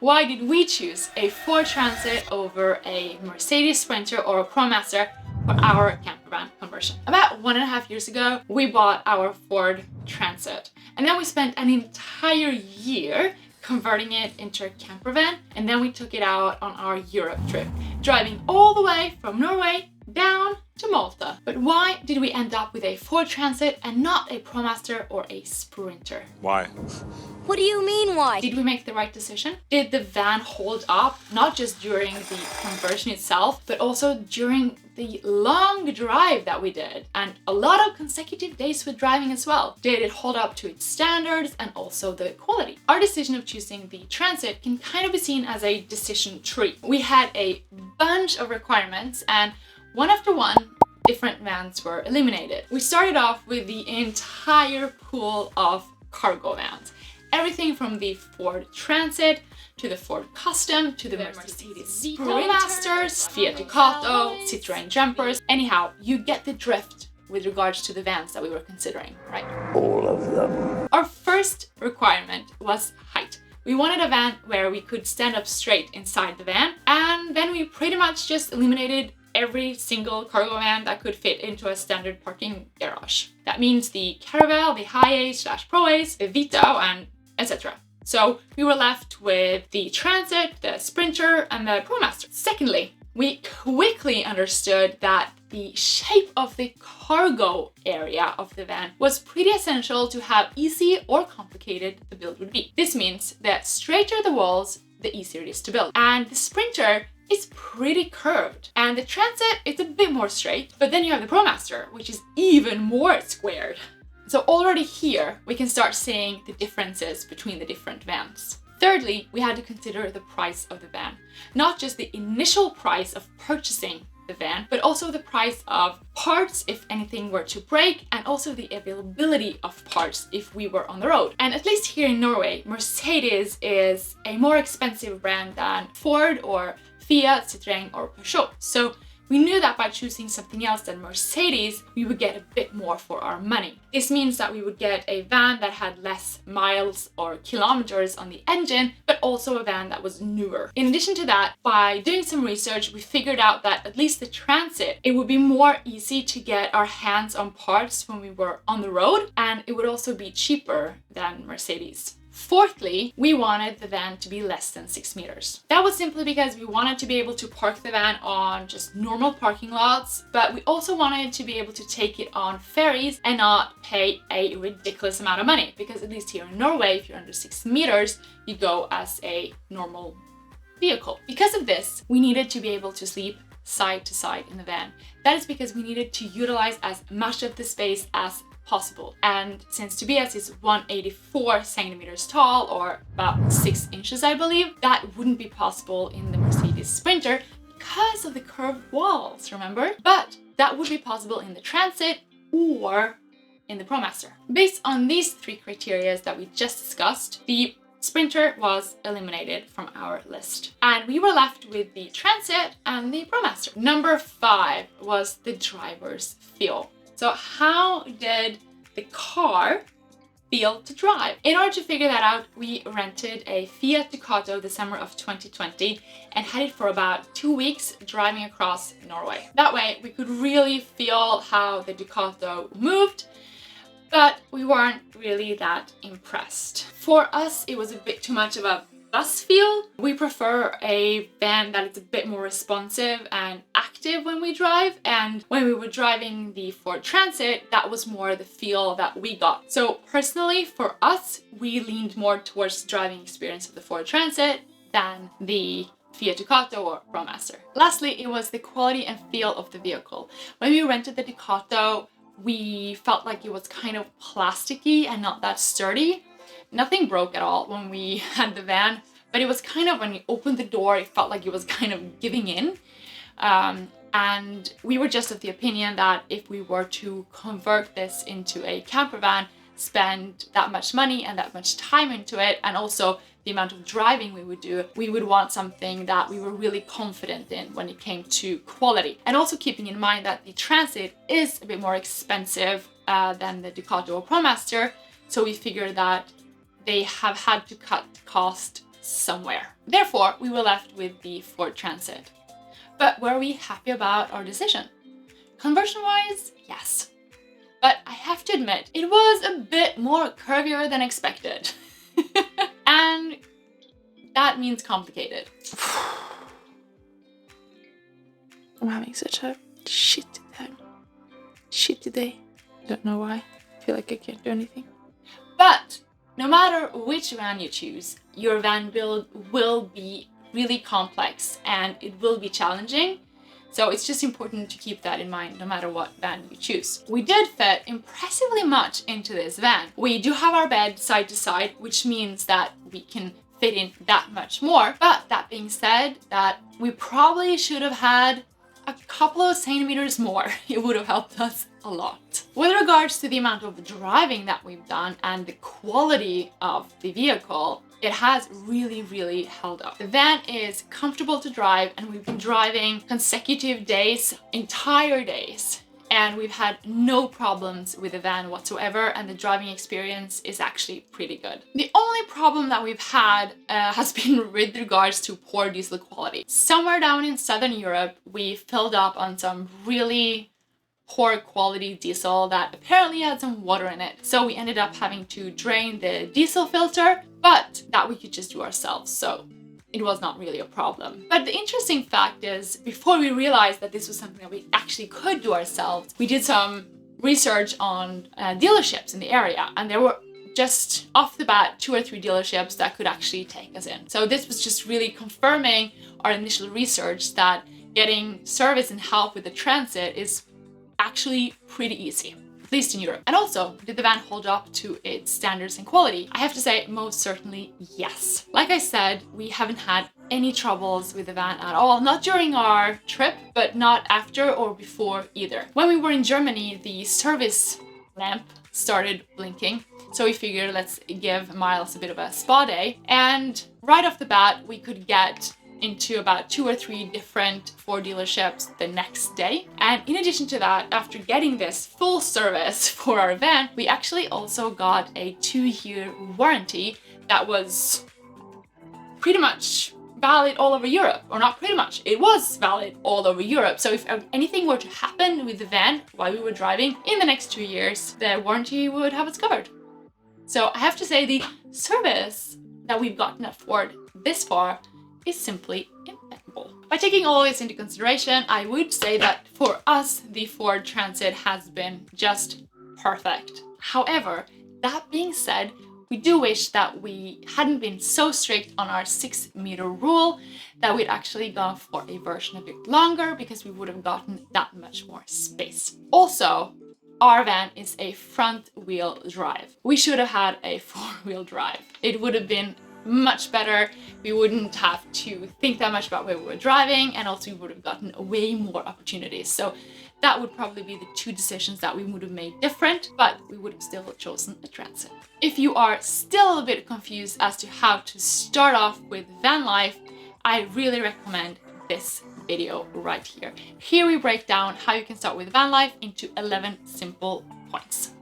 Why did we choose a Ford Transit over a Mercedes Sprinter or a Promaster for our campervan conversion? About 1.5 years ago, we bought our Ford Transit, and then we spent an entire year converting it into a campervan, and then we took it out on our Europe trip, driving all the way from Norway down to Malta. But why did we end up with a Ford Transit and not a Promaster or a Sprinter? Why? What do you mean, why? Did we make the right decision? Did the van hold up, not just during the conversion itself, but also during the long drive that we did, and a lot of consecutive days with driving as well? Did it hold up to its standards and also the quality? Our decision of choosing the Transit can kind of be seen as a decision tree. We had a bunch of requirements, and one after one, different vans were eliminated. We started off with the entire pool of cargo vans. Everything from the Ford Transit to the Ford Custom to the Mercedes Promasters, Fiat Ducato, Citroen Jumpers. Anyhow, you get the drift with regards to the vans that we were considering, right? All of them. Our first requirement was height. We wanted a van where we could stand up straight inside the van, and then we pretty much just eliminated every single cargo van that could fit into a standard parking garage. That means the Caravel, the Hi-Ace/Pro Ace, the Vito, and etc. So we were left with the Transit, the Sprinter, and the Promaster. Secondly, we quickly understood that the shape of the cargo area of the van was pretty essential to how easy or complicated the build would be. This means that straighter the walls, the easier it is to build. And the Sprinter is pretty curved, and the Transit is a bit more straight, but then you have the Promaster, which is even more squared. So already here, we can start seeing the differences between the different vans. Thirdly, we had to consider the price of the van. Not just the initial price of purchasing the van, but also the price of parts if anything were to break, and also the availability of parts if we were on the road. And at least here in Norway, Mercedes is a more expensive brand than Ford or Fiat, Citroen, or Peugeot. So we knew that by choosing something else than Mercedes, we would get a bit more for our money. This means that we would get a van that had less miles or kilometers on the engine, but also a van that was newer. In addition to that, by doing some research, we figured out that at least the Transit, it would be more easy to get our hands on parts when we were on the road, and it would also be cheaper than Mercedes. Fourthly, we wanted the van to be less than 6 meters. That was simply because we wanted to be able to park the van on just normal parking lots, but we also wanted to be able to take it on ferries and not pay a ridiculous amount of money, because at least here in Norway, if you're under 6 meters, you go as a normal vehicle. Because of this, we needed to be able to sleep side to side in the van. That is because we needed to utilize as much of the space as possible. And since Tobias is 184 centimeters tall, or about 6 inches, I believe, that wouldn't be possible in the Mercedes Sprinter because of the curved walls, remember? But that would be possible in the Transit or in the Promaster. Based on these 3 criteria that we just discussed, the Sprinter was eliminated from our list, and we were left with the Transit and the Promaster. Number 5 was the driver's feel. So how did the car feel to drive? In order to figure that out, we rented a Fiat Ducato the summer of 2020 and had it for about 2 weeks driving across Norway. That way we could really feel how the Ducato moved, but we weren't really that impressed. For us, it was a bit too much of a bus feel. We prefer a van that is a bit more responsive and active when we drive, and when we were driving the Ford Transit, that was more the feel that we got. So personally, for us, we leaned more towards the driving experience of the Ford Transit than the Fiat Ducato or Promaster. Lastly, it was the quality and feel of the vehicle. When we rented the Ducato, we felt like it was kind of plasticky and not that sturdy. Nothing broke at all when we had the van, but it was kind of, when you opened the door, it felt like it was kind of giving in. And we were just of the opinion that if we were to convert this into a camper van, spend that much money and that much time into it, and also the amount of driving we would do, we would want something that we were really confident in when it came to quality. And also keeping in mind that the Transit is a bit more expensive than the Ducato or Promaster, so we figured that they have had to cut cost somewhere. Therefore, we were left with the Ford Transit. But were we happy about our decision? Conversion-wise, yes. But I have to admit, it was a bit more curvier than expected. And that means complicated. I'm having such a shitty time. Shitty day. Don't know why. I feel like I can't do anything. But no matter which van you choose, your van build will be really complex and it will be challenging. So it's just important to keep that in mind no matter what van you choose. We did fit impressively much into this van. We do have our bed side to side, which means that we can fit in that much more. But that being said, that we probably should have had a couple of centimeters more. It would have helped us a lot. With regards to the amount of driving that we've done and the quality of the vehicle, it has really held up. The van is comfortable to drive and we've been driving consecutive days, entire days, and we've had no problems with the van whatsoever, and the driving experience is actually pretty good. The only problem that we've had has been with regards to poor diesel quality. Somewhere down in Southern Europe, we filled up on some really poor quality diesel that apparently had some water in it. So we ended up having to drain the diesel filter, but that we could just do ourselves. So it was not really a problem. But the interesting fact is, before we realized that this was something that we actually could do ourselves, we did some research on dealerships in the area, and there were just off the bat 2 or 3 dealerships that could actually take us in. So this was just really confirming our initial research that getting service and help with the Transit is actually pretty easy, at least in Europe. And also, did the van hold up to its standards and quality? I have to say, most certainly yes. Like I said, we haven't had any troubles with the van at all, not during our trip, but not after or before either. When we were in Germany, the service lamp started blinking, so we figured let's give Miles a bit of a spa day, and right off the bat we could get into about 2 or 3 different Ford dealerships the next day. And in addition to that, after getting this full service for our van, we actually also got a 2-year warranty that was pretty much valid all over Europe. Or not pretty much, it was valid all over Europe. So if anything were to happen with the van while we were driving in the next 2 years, the warranty would have us covered. So I have to say, the service that we've gotten at Ford this far is simply impeccable. By taking all this into consideration, I would say that for us, the Ford Transit has been just perfect. However, that being said, we do wish that we hadn't been so strict on our 6-meter rule, that we'd actually gone for a version a bit longer, because we would have gotten that much more space. Also, our van is a front-wheel drive. We should have had a 4-wheel drive. It would have been much better. We wouldn't have to think that much about where we were driving, and also we would have gotten way more opportunities. So that would probably be the 2 decisions that we would have made different, but we would have still chosen a Transit. If you are still a bit confused as to how to start off with van life, I really recommend this video right here. Here we break down how you can start with van life into 11 simple points.